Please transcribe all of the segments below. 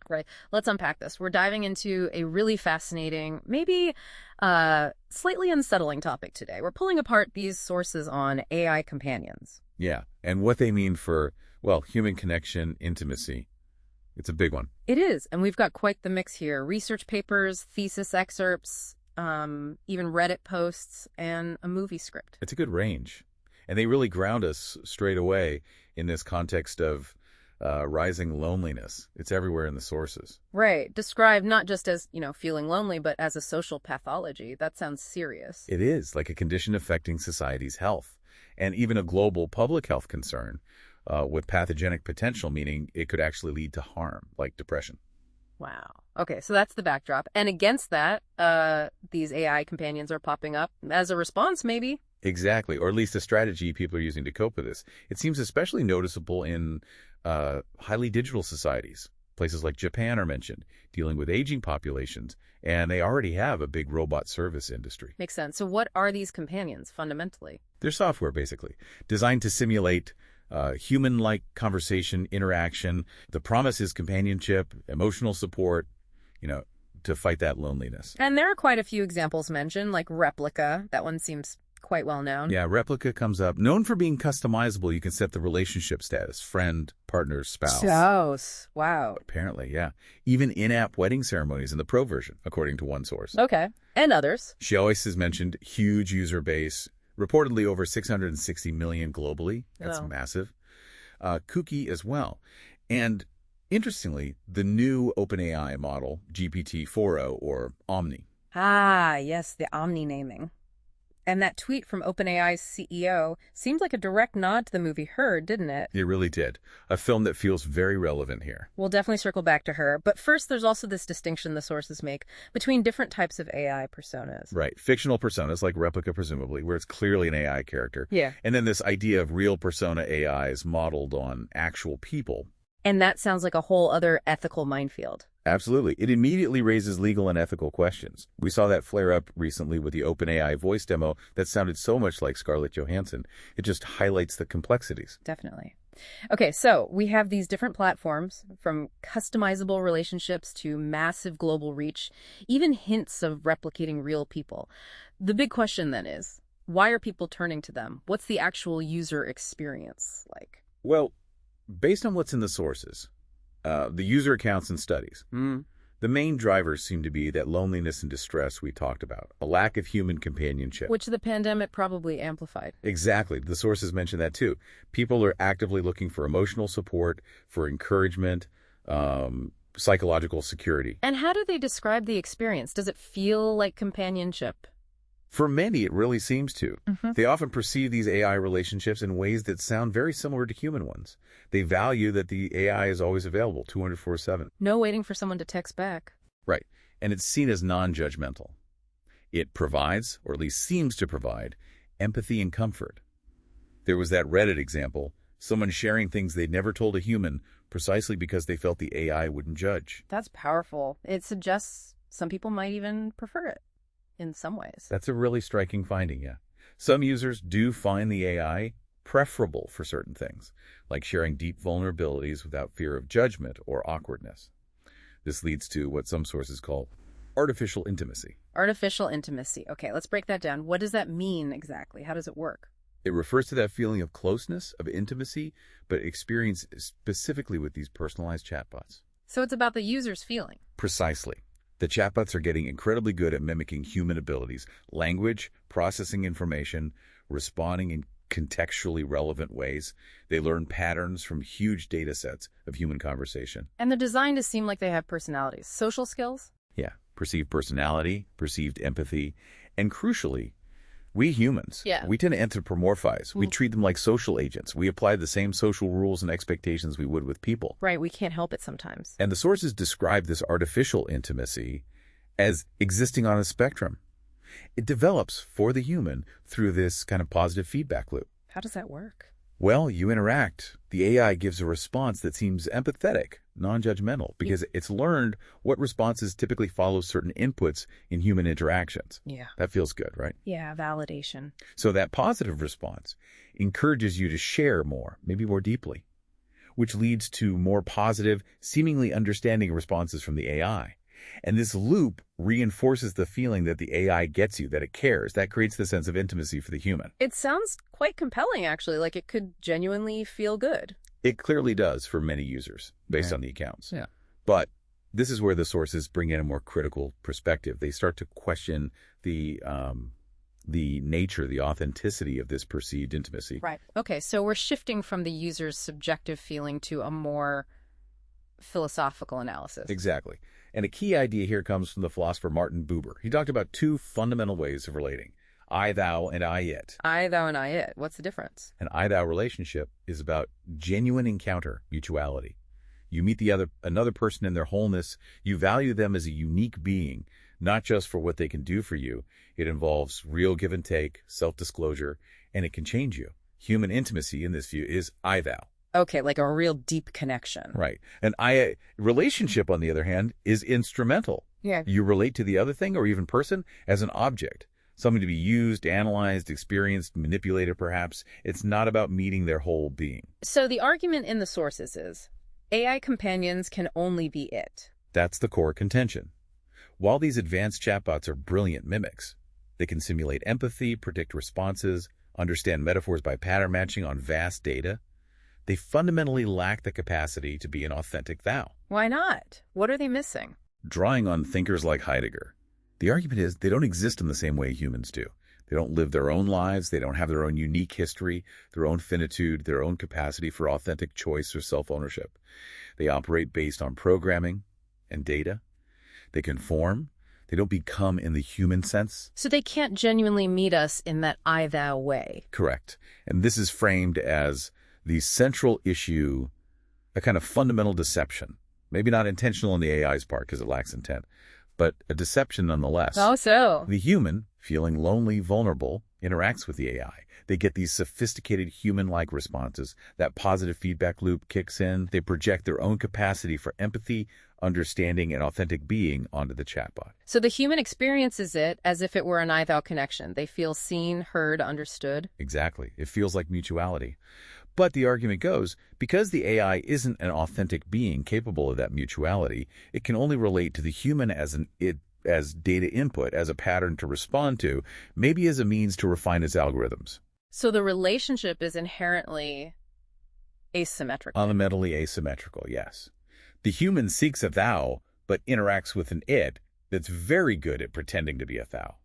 Right. Let's unpack this. We're diving into a really fascinating, maybe slightly unsettling topic today. We're pulling apart these sources on AI companions. Yeah, and what they mean for, well, human connection, intimacy. It's a big one. It is, and we've got quite the mix here. Research papers, thesis excerpts, even Reddit posts, and a movie script. It's a good range. And they really ground us straight away in this context of rising loneliness. It's everywhere in the sources. Right. Described not just as, feeling lonely, but as a social pathology. That sounds serious. It is like a condition affecting society's health, and even a global public health concern with pathogenic potential, meaning it could actually lead to harm, like depression. Wow. Okay, so that's the backdrop. And against that, these AI companions are popping up as a response, maybe. Exactly, or at least a strategy people are using to cope with this. It seems especially noticeable in highly digital societies. Places like Japan are mentioned, dealing with aging populations, and they already have a big robot service industry. Makes sense. So what are these companions, fundamentally? They're software, basically, designed to simulate human-like conversation, interaction. The promise is companionship, emotional support, to fight that loneliness. And there are quite a few examples mentioned, like Replica. That one seems quite well known. Yeah, Replica comes up. Known for being customizable, you can set the relationship status, friend, partner, spouse. Spouse. Wow. Apparently, yeah. Even in-app wedding ceremonies in the Pro version, according to one source. Okay. And others. She always has mentioned huge user base, reportedly over 660 million globally. That's massive. Kooky as well. And interestingly, the new OpenAI model, GPT-4o, or Omni. Ah, yes, the Omni naming. And that tweet from OpenAI's CEO seemed like a direct nod to the movie Her, didn't it? It really did. A film that feels very relevant here. We'll definitely circle back to Her. But first, there's also this distinction the sources make between different types of AI personas. Right. Fictional personas, like Replica, presumably, where it's clearly an AI character. Yeah. And then this idea of real persona AIs modeled on actual people. And that sounds like a whole other ethical minefield. Absolutely. It immediately raises legal and ethical questions. We saw that flare up recently with the OpenAI voice demo that sounded so much like Scarlett Johansson. It just highlights the complexities. Definitely. Okay, so we have these different platforms, from customizable relationships to massive global reach, even hints of replicating real people. The big question then is, why are people turning to them? What's the actual user experience like? Well, based on what's in the sources, the user accounts and studies, the main drivers seem to be that loneliness and distress we talked about, a lack of human companionship. Which the pandemic probably amplified. Exactly. The sources mention that too. People are actively looking for emotional support, for encouragement, psychological security. And how do they describe the experience? Does it feel like companionship? For many, it really seems to. They often perceive these AI relationships in ways that sound very similar to human ones. They value that the AI is always available, 24/7. No waiting for someone to text back. Right. And it's seen as non-judgmental. It provides, or at least seems to provide, empathy and comfort. There was that Reddit example, someone sharing things they'd never told a human precisely because they felt the AI wouldn't judge. That's powerful. It suggests some people might even prefer it. In some ways. That's a really striking finding, yeah. Some users do find the AI preferable for certain things, like sharing deep vulnerabilities without fear of judgment or awkwardness. This leads to what some sources call artificial intimacy. Artificial intimacy. Okay, let's break that down. What does that mean exactly? How does it work? It refers to that feeling of closeness, of intimacy, but experienced specifically with these personalized chatbots. So it's about the user's feeling. Precisely. The chatbots are getting incredibly good at mimicking human abilities, language, processing information, responding in contextually relevant ways. They learn patterns from huge data sets of human conversation. And they're designed to seem like they have personalities. Social skills? Yeah, perceived personality, perceived empathy, and crucially, we humans, we tend to anthropomorphize. We treat them like social agents. We apply the same social rules and expectations we would with people. Right, we can't help it sometimes. And the sources describe this artificial intimacy as existing on a spectrum. It develops for the human through this kind of positive feedback loop. How does that work? Well, you interact. The AI gives a response that seems empathetic, non-judgmental, because it's learned what responses typically follow certain inputs in human interactions. Yeah. That feels good, right? Yeah, validation. So that positive response encourages you to share more, maybe more deeply. which leads to more positive, seemingly understanding responses from the AI. And this loop reinforces the feeling that the AI gets you, that it cares. That creates the sense of intimacy for the human. It sounds quite compelling, actually, like it could genuinely feel good. It clearly does for many users, based on the accounts. Yeah. But this is where the sources bring in a more critical perspective. They start to question the nature, the authenticity of this perceived intimacy. Right. Okay, so we're shifting from the user's subjective feeling to a more philosophical analysis. Exactly. And a key idea here comes from the philosopher Martin Buber. He talked about two fundamental ways of relating: I, thou, and I, it. I, thou, and I, it. What's the difference? An I, thou relationship is about genuine encounter, mutuality. You meet another person in their wholeness. You value them as a unique being, not just for what they can do for you. It involves real give and take, self-disclosure, and it can change you. Human intimacy in this view is I, thou. Okay, like a real deep connection. Right. An I relationship, on the other hand, is instrumental. Yeah. You relate to the other thing or even person as an object, something to be used, analyzed, experienced, manipulated perhaps. It's not about meeting their whole being. So the argument in the sources is AI companions can only be it. That's the core contention. While these advanced chatbots are brilliant mimics, they can simulate empathy, predict responses, understand metaphors by pattern matching on vast data. They fundamentally lack the capacity to be an authentic thou. Why not? What are they missing? Drawing on thinkers like Heidegger, the argument is they don't exist in the same way humans do. They don't live their own lives. They don't have their own unique history, their own finitude, their own capacity for authentic choice or self-ownership. They operate based on programming and data. They conform. They don't become in the human sense. So they can't genuinely meet us in that I-thou way. Correct. And this is framed as the central issue, a kind of fundamental deception. Maybe not intentional on the AI's part because it lacks intent, but a deception nonetheless. Oh, so? The human, feeling lonely, vulnerable, interacts with the AI. They get these sophisticated human-like responses. That positive feedback loop kicks in. They project their own capacity for empathy, understanding, and authentic being onto the chatbot. So the human experiences it as if it were an I-thou connection. They feel seen, heard, understood. Exactly. It feels like mutuality. But the argument goes, because the AI isn't an authentic being capable of that mutuality, it can only relate to the human as data input, as a pattern to respond to, maybe as a means to refine its algorithms. So the relationship is inherently asymmetrical. Fundamentally asymmetrical, yes. The human seeks a thou, but interacts with an it that's very good at pretending to be a thou.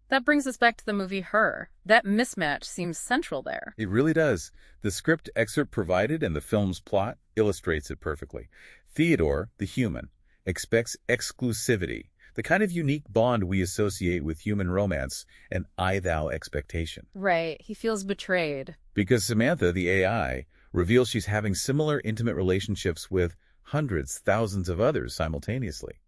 That brings us back to the movie Her. That mismatch seems central there. It really does. The script excerpt provided and the film's plot illustrates it perfectly. Theodore, the human, expects exclusivity, the kind of unique bond we associate with human romance, an I-thou expectation. Right. He feels betrayed. Because Samantha, the AI, reveals she's having similar intimate relationships with hundreds, thousands of others simultaneously.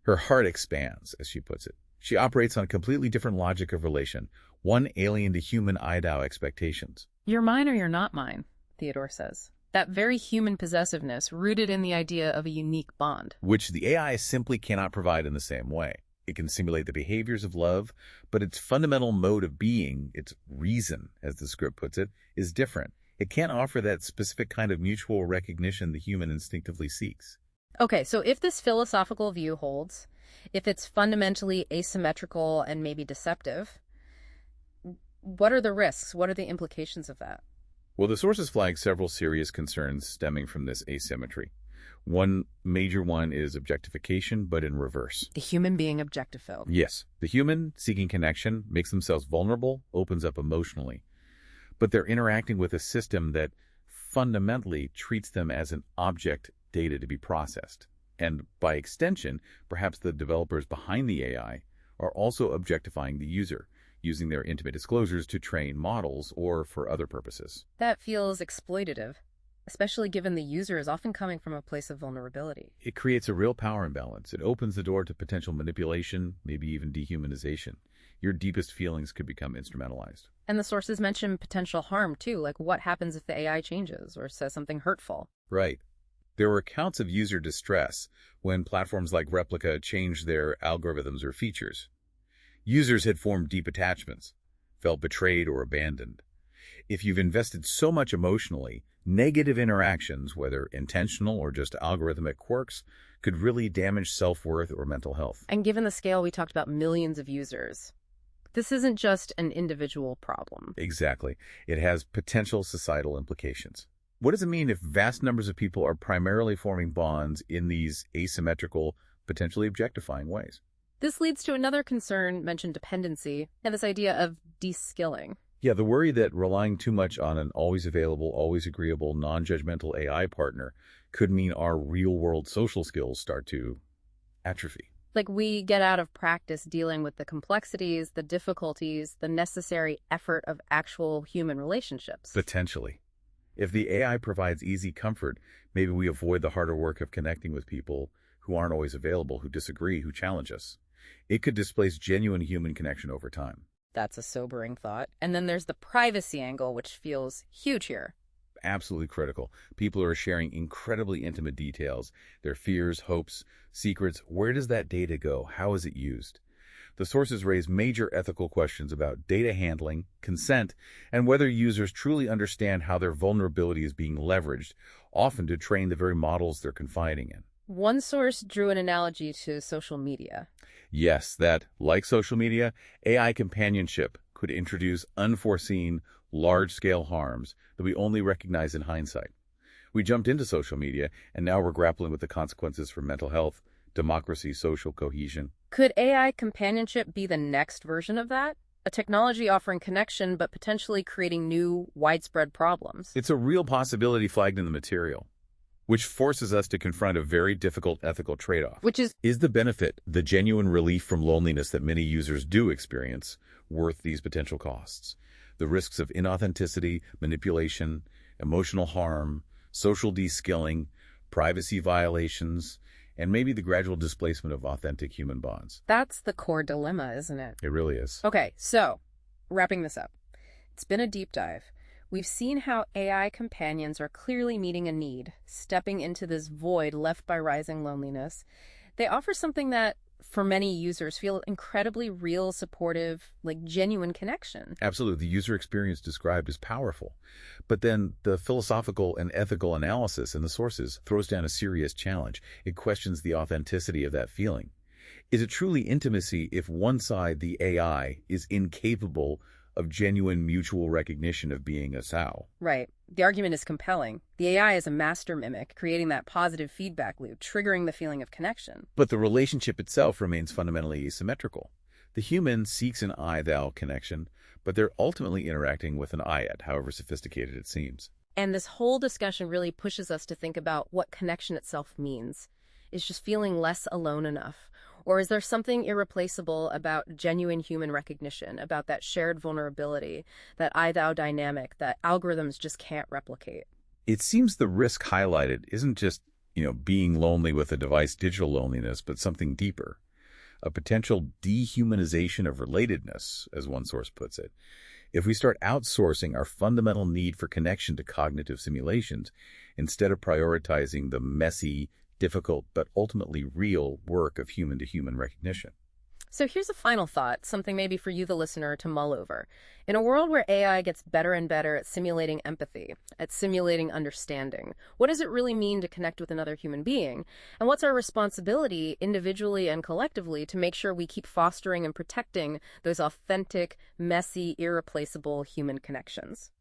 Her heart expands, as she puts it. She operates on a completely different logic of relation, one alien to human I-thou expectations. You're mine or you're not mine, Theodore says. That very human possessiveness rooted in the idea of a unique bond. Which the AI simply cannot provide in the same way. It can simulate the behaviors of love, but its fundamental mode of being, its reason, as the script puts it, is different. It can't offer that specific kind of mutual recognition the human instinctively seeks. Okay, so if this philosophical view holds, if it's fundamentally asymmetrical and maybe deceptive, what are the risks? What are the implications of that? Well, the sources flag several serious concerns stemming from this asymmetry. One major one is objectification, but in reverse. The human being objectified. Yes, the human seeking connection makes themselves vulnerable, opens up emotionally. But they're interacting with a system that fundamentally treats them as an object data to be processed. And by extension, perhaps the developers behind the AI are also objectifying the user, using their intimate disclosures to train models or for other purposes. That feels exploitative, especially given the user is often coming from a place of vulnerability. It creates a real power imbalance. It opens the door to potential manipulation, maybe even dehumanization. Your deepest feelings could become instrumentalized. And the sources mention potential harm, too, like what happens if the AI changes or says something hurtful. Right. There were accounts of user distress when platforms like Replica changed their algorithms or features. Users had formed deep attachments, felt betrayed or abandoned. If you've invested so much emotionally, negative interactions, whether intentional or just algorithmic quirks, could really damage self-worth or mental health. And given the scale, we talked about millions of users. This isn't just an individual problem. Exactly. It has potential societal implications. What does it mean if vast numbers of people are primarily forming bonds in these asymmetrical, potentially objectifying ways? This leads to another concern mentioned, dependency, and this idea of de-skilling. Yeah, the worry that relying too much on an always available, always agreeable, non-judgmental AI partner could mean our real-world social skills start to atrophy. Like we get out of practice dealing with the complexities, the difficulties, the necessary effort of actual human relationships. Potentially. If the AI provides easy comfort, maybe we avoid the harder work of connecting with people who aren't always available, who disagree, who challenge us. It could displace genuine human connection over time. That's a sobering thought. And then there's the privacy angle, which feels huge here. Absolutely critical. People are sharing incredibly intimate details, their fears, hopes, secrets. Where does that data go? How is it used? The sources raise major ethical questions about data handling, consent, and whether users truly understand how their vulnerability is being leveraged, often to train the very models they're confiding in. One source drew an analogy to social media. Yes, that, like social media, AI companionship could introduce unforeseen, large-scale harms that we only recognize in hindsight. We jumped into social media, and now we're grappling with the consequences for mental health, democracy, social cohesion. Could AI companionship be the next version of that? A technology offering connection, but potentially creating new, widespread problems. It's a real possibility flagged in the material, which forces us to confront a very difficult ethical trade-off. Which Is the benefit, the genuine relief from loneliness that many users do experience, worth these potential costs? The risks of inauthenticity, manipulation, emotional harm, social de-skilling, privacy violations, and maybe the gradual displacement of authentic human bonds. That's the core dilemma, isn't it? It really is. Okay, so wrapping this up. It's been a deep dive. We've seen how AI companions are clearly meeting a need, stepping into this void left by rising loneliness. They offer something that, for many users, feel incredibly real, supportive, like genuine connection. Absolutely. The user experience described is powerful. But then the philosophical and ethical analysis in the sources throws down a serious challenge. It questions the authenticity of that feeling. Is it truly intimacy if one side, the AI, is incapable of genuine mutual recognition of being a sow? Right. The argument is compelling. The AI is a master mimic, creating that positive feedback loop, triggering the feeling of connection. But the relationship itself remains fundamentally asymmetrical. The human seeks an I-thou connection, but they're ultimately interacting with an I-ed, however sophisticated it seems. And this whole discussion really pushes us to think about what connection itself means. Is just feeling less alone enough? Or is there something irreplaceable about genuine human recognition, about that shared vulnerability, that I-thou dynamic that algorithms just can't replicate? It seems the risk highlighted isn't just, being lonely with a device, digital loneliness, but something deeper. A potential dehumanization of relatedness, as one source puts it. If we start outsourcing our fundamental need for connection to cognitive simulations, instead of prioritizing the messy, difficult, but ultimately real work of human-to-human recognition. So here's a final thought, something maybe for you, the listener, to mull over. In a world where AI gets better and better at simulating empathy, at simulating understanding, what does it really mean to connect with another human being? And what's our responsibility, individually and collectively, to make sure we keep fostering and protecting those authentic, messy, irreplaceable human connections?